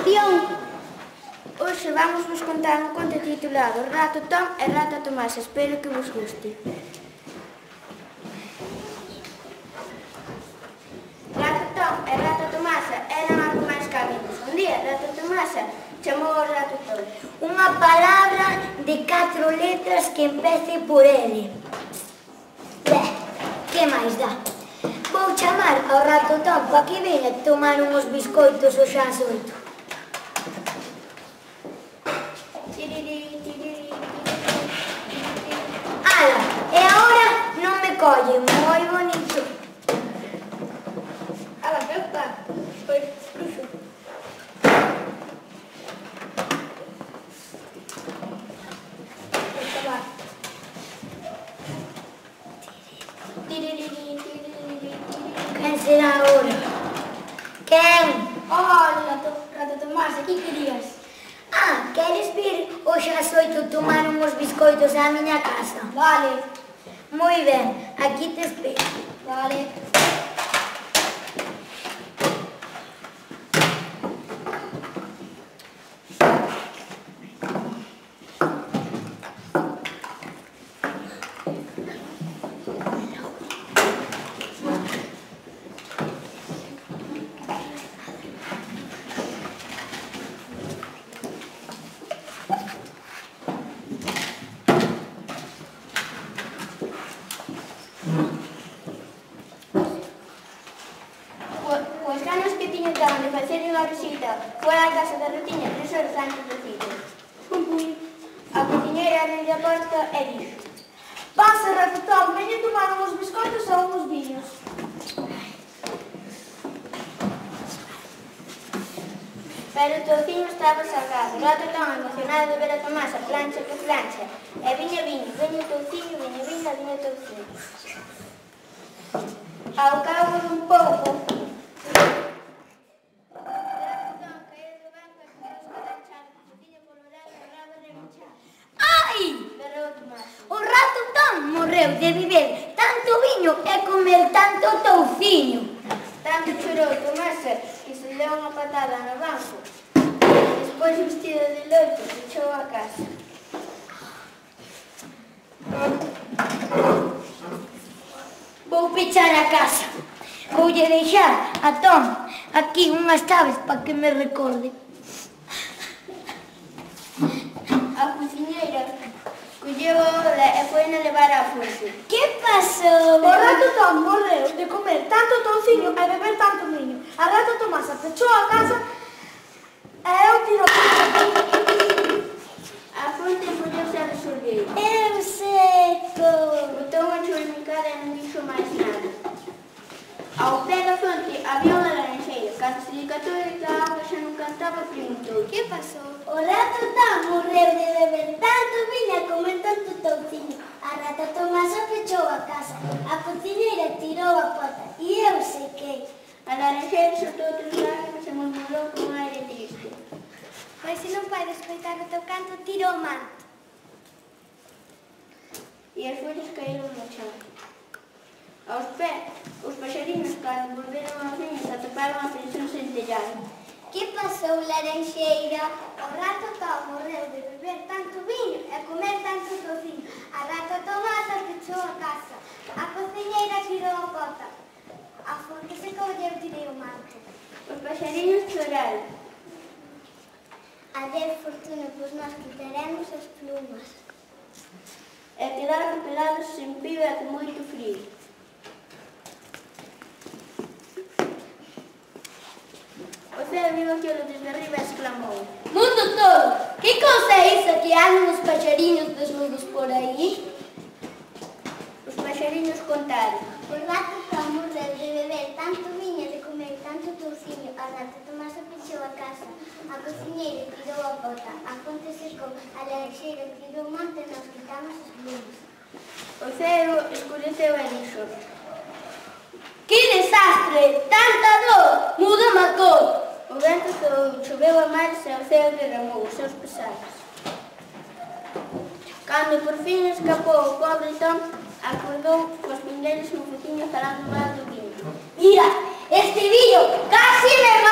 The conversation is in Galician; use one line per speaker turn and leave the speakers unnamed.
Atención! Hoxe vamos vos contar un conto titulado Rato Tom e Rata Tomasa. Espero que vos guste. Rato Tom e Rata Tomasa eran algo máis que amigos. Un día, Rata Tomasa chamou ao Rato Tom.
Unha palabra de 4 letras que empece por L. Que máis dá? Vou chamar ao Rato Tom para que venha tomar uns biscoitos ao xa ás 8. Ala, e agora non me colle, moi bonito.
Ala, pepa, pois cruxo.
Quen será agora? Quen?
Hola, Rata Tomasa, que querías?
Queres vir hoxe ás 8 tomar uns biscoitos á miña casa?
Vale.
Moi ben, aquí te espero.
Vale. Os ganas que tiño tan de facer unha visita fora a casa da Rutiña 3 horas antes do ciclo. A cociñeira abriu a porta e dixo: "Pasa, Rato Tom, veña tomar uns biscoitos ou uns viños." Pero o touciño estaba salgado. Rato Tom, emocionado de ver a Tomasa, plancha que plancha. E viña viño, veña o touciño, viña viña, viña o touciño. Ao cabo dun pouco,
O Rato Tom morreu de beber tanto viño e comer tanto touciño.
Tanto chorou Tomasa que se deu unha patada no banco. Despois, vestida de loito, echou a casa.
Vou pechar a casa. Voulle deixar a Tom aquí unhas chaves para que me recorde.
A cociñeira colleu a ola e foi-na levar á fonte.
Que pasou?
O Rato Tom morreu de comer tanto touciño e beber tanto viño. A Rata Tomasa pechou a casa e eu tiro
A fonte follouse a resolver.
Eu seco.
Botou unha churricada e non dixo máis nada. Ao pé da fonte había unha laranxeira. Cando se decatou de que a auga xa non cantaba, preguntou: "Que pasou?"
O Rato Tom morreu de beber tanto viño e comer tanto touciño. A Rata Tomasa pechou a casa. A cociñeira tirou a pota e eu sequei.
A laranxeira soltou outras lágrimas e murmurou con aire triste:
Pois se non podes escoitar o teu canto, tiro o manto.
E as follas caíron no chão. Aos pés, os paxarinos, cando volveron aos niños, atoparon a pensión sen tellar.
Que pasou, laranxeira? O Rato Tom morreu de beber tanto viño e comer tanto touciño. A Rata Tomasa pechou a casa. A cociñeira tirou a pota. A fonte secou e eu tirei o manto.
Os paxarinos choraron.
Adeus, Fortuna, pois nós quitaremos as plumas.
E quedaron pelados sen pío e con moito frío. O ceo viu aquilo desde arriba e exclamou:
Mundo todo! Que cousa é iso que andan os paxariños desnudos por aí?
Os paxariños contaron:
O Rato Tom morreu de beber tanto viño e de comer tanto touciño. A Rata Tomasa pechou a casa. A cociñeira tirou a bota. A fonte secou. A laranxeira tirou o manto e nos quitamos as plumas.
O ceo escureceu e dixo:
Que desastre! Tanta dor! Muda-me a cor!
O vento soou, choveu a mares e o ceo derramou os seus pesares. Cando por fin escapou o pobre Tom, acordou cos pingueiros no fotiño falando mal do viño.
Mira, este viño casi me